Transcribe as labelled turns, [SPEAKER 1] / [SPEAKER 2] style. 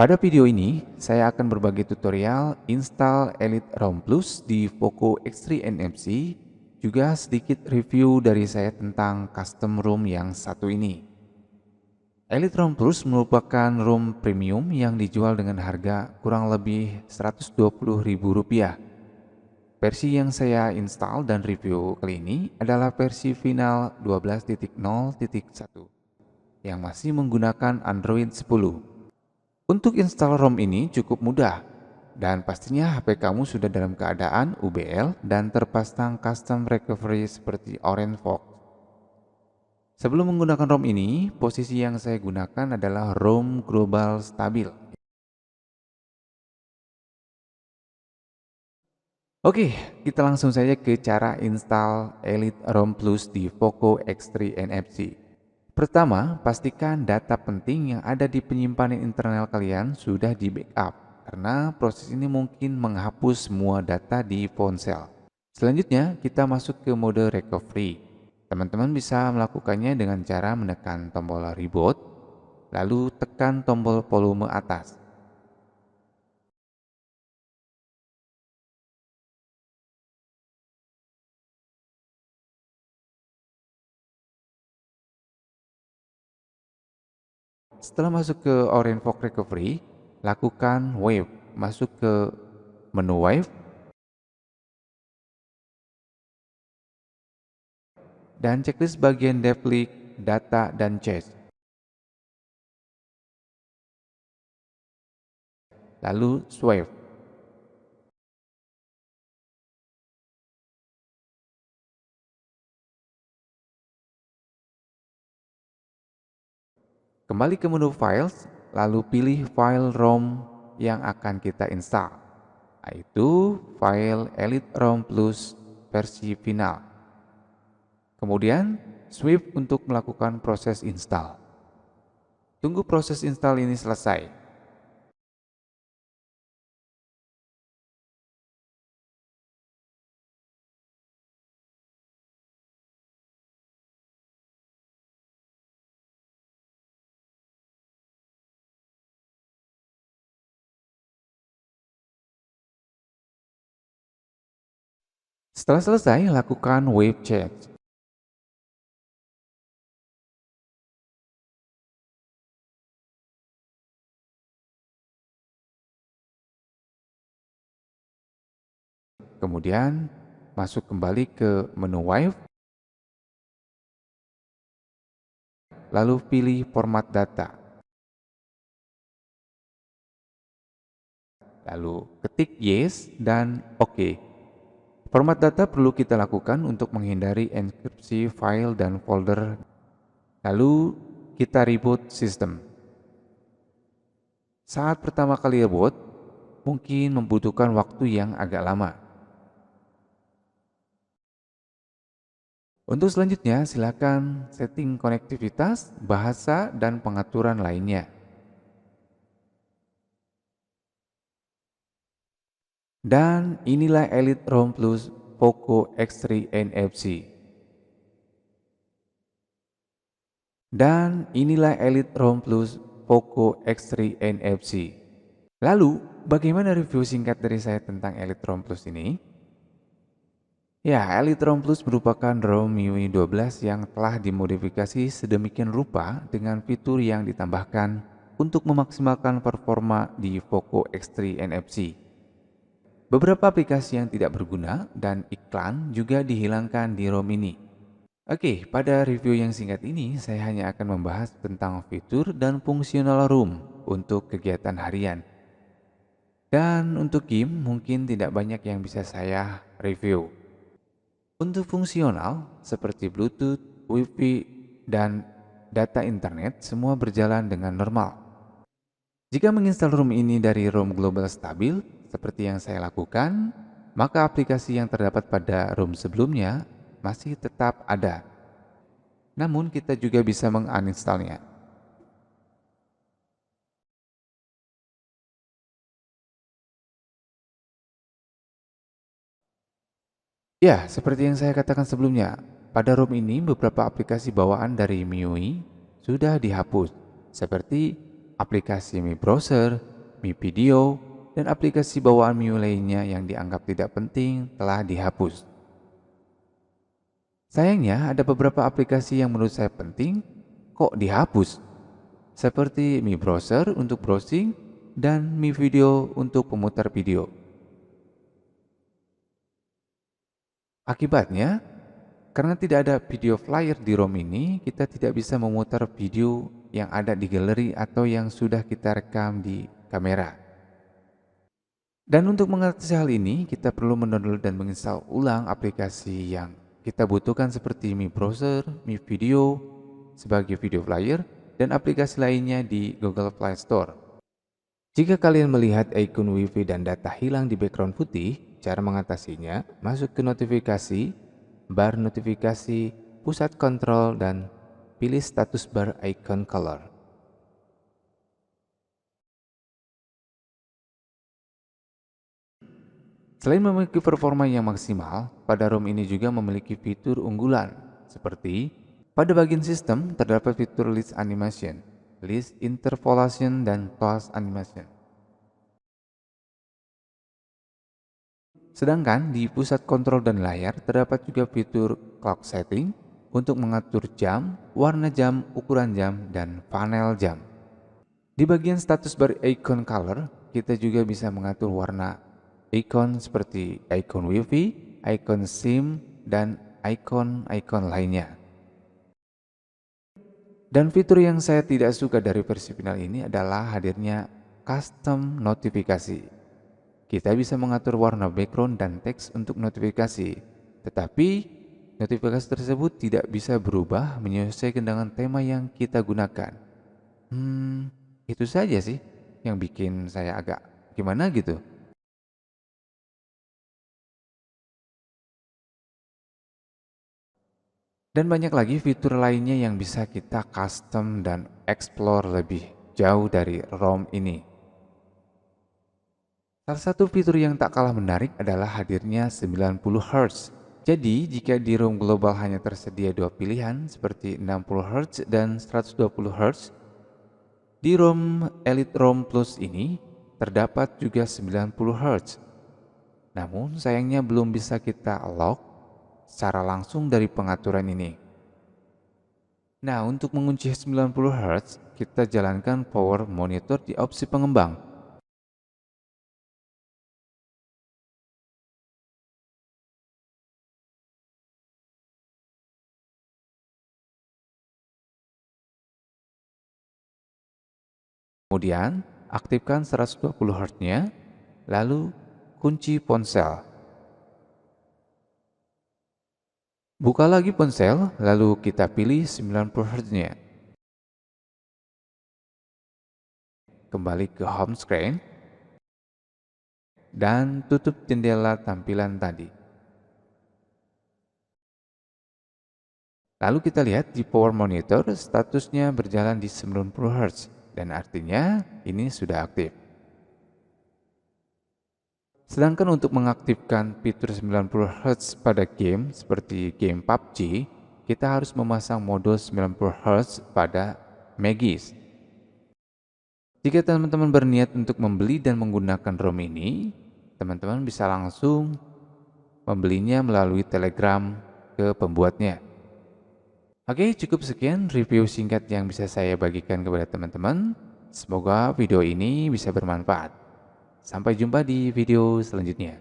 [SPEAKER 1] Pada video ini, saya akan berbagi tutorial install Elite ROM Plus di Poco X3 NFC, juga sedikit review dari saya tentang custom ROM yang satu ini. Elite ROM Plus merupakan ROM premium yang dijual dengan harga kurang lebih Rp120.000. Versi yang saya install dan review kali ini adalah versi final 12.0.1 yang masih menggunakan Android 10. Untuk install ROM ini cukup mudah, dan pastinya HP kamu sudah dalam keadaan UBL dan terpasang custom recovery seperti OrangeFox. Sebelum menggunakan ROM ini, posisi yang saya gunakan adalah ROM global stabil. Oke, kita langsung saja ke cara install Elite ROM Plus di Poco X3 NFC. Pertama, pastikan data penting yang ada di penyimpanan internal kalian sudah di backup, karena proses ini mungkin menghapus semua data di ponsel. Selanjutnya, kita masuk ke mode recovery. Teman-teman bisa melakukannya dengan cara menekan tombol reboot, lalu tekan tombol volume atas. Setelah masuk ke OrangeFox Recovery, lakukan wave, masuk ke menu wave, dan checklist bagian deplik, data, dan cache. Lalu swipe. Kembali ke menu Files, lalu pilih file ROM yang akan kita install, yaitu file Elite ROM Plus versi final. Kemudian, swipe untuk melakukan proses install. Tunggu proses install ini selesai. Setelah selesai, lakukan wave check. Kemudian, masuk kembali ke menu Wave, lalu pilih format data. Lalu ketik yes dan OK. Format data perlu kita lakukan untuk menghindari enkripsi file dan folder. Lalu kita reboot sistem. Saat pertama kali reboot, mungkin membutuhkan waktu yang agak lama. Untuk selanjutnya, silakan setting konektivitas, bahasa, dan pengaturan lainnya. Dan inilah Elite ROM Plus Poco X3 NFC. Dan inilah Elite ROM Plus Poco X3 NFC. Lalu, bagaimana review singkat dari saya tentang Elite ROM Plus ini? Ya, Elite ROM Plus merupakan ROM MIUI 12 yang telah dimodifikasi sedemikian rupa dengan fitur yang ditambahkan untuk memaksimalkan performa di Poco X3 NFC. Beberapa aplikasi yang tidak berguna dan iklan juga dihilangkan di ROM ini. Oke, pada review yang singkat ini saya hanya akan membahas tentang fitur dan fungsional ROM untuk kegiatan harian. Dan untuk game mungkin tidak banyak yang bisa saya review. Untuk fungsional seperti Bluetooth, Wi-Fi, dan data internet semua berjalan dengan normal. Jika menginstal ROM ini dari ROM global stabil seperti yang saya lakukan, maka aplikasi yang terdapat pada ROM sebelumnya masih tetap ada. Namun kita juga bisa menguninstallnya. Ya, seperti yang saya katakan sebelumnya, pada ROM ini beberapa aplikasi bawaan dari MIUI sudah dihapus, seperti aplikasi Mi Browser, Mi Video, dan aplikasi bawaan MIUI lainnya yang dianggap tidak penting telah dihapus. Sayangnya ada beberapa aplikasi yang menurut saya penting kok dihapus, seperti Mi Browser untuk browsing dan Mi Video untuk pemutar video. Akibatnya, karena tidak ada video flyer di ROM ini, kita tidak bisa memutar video yang ada di galeri atau yang sudah kita rekam di kamera. Dan untuk mengatasi hal ini, kita perlu mendownload dan menginstal ulang aplikasi yang kita butuhkan seperti Mi Browser, Mi Video sebagai video flyer, dan aplikasi lainnya di Google Play Store. Jika kalian melihat ikon WiFi dan data hilang di background putih, cara mengatasinya masuk ke notifikasi, bar notifikasi, pusat kontrol, dan pilih status bar icon color. Selain memiliki performa yang maksimal, pada ROM ini juga memiliki fitur unggulan seperti pada bagian sistem terdapat fitur list animation, list interpolation, dan toast animation. Sedangkan di pusat kontrol dan layar terdapat juga fitur clock setting untuk mengatur jam, warna jam, ukuran jam, dan panel jam. Di bagian status bar icon color, kita juga bisa mengatur warna icon seperti icon WiFi, icon SIM, dan icon-icon lainnya. Dan fitur yang saya tidak suka dari versi final ini adalah hadirnya custom notifikasi. Kita bisa mengatur warna background dan teks untuk notifikasi, tetapi notifikasi tersebut tidak bisa berubah menyesuaikan dengan tema yang kita gunakan. Itu saja sih yang bikin saya agak gimana gitu. Dan banyak lagi fitur lainnya yang bisa kita custom dan explore lebih jauh dari ROM ini. Salah satu fitur yang tak kalah menarik adalah hadirnya 90Hz. Jadi, jika di ROM global hanya tersedia dua pilihan seperti 60Hz dan 120Hz, di ROM Elite ROM Plus ini terdapat juga 90Hz. Namun, sayangnya belum bisa kita lock secara langsung dari pengaturan ini. Nah, untuk mengunci 90Hz, kita jalankan power monitor di opsi pengembang. Kemudian, aktifkan 120Hz-nya, lalu kunci ponsel. Buka lagi ponsel, lalu kita pilih 90Hz-nya. Kembali ke home screen, dan tutup jendela tampilan tadi. Lalu kita lihat di power monitor, statusnya berjalan di 90Hz, dan artinya ini sudah aktif. Sedangkan untuk mengaktifkan fitur 90Hz pada game seperti game PUBG, kita harus memasang mode 90Hz pada Magis. Jika teman-teman berniat untuk membeli dan menggunakan ROM ini, teman-teman bisa langsung membelinya melalui Telegram ke pembuatnya. Oke, cukup sekian review singkat yang bisa saya bagikan kepada teman-teman. Semoga video ini bisa bermanfaat. Sampai jumpa di video selanjutnya.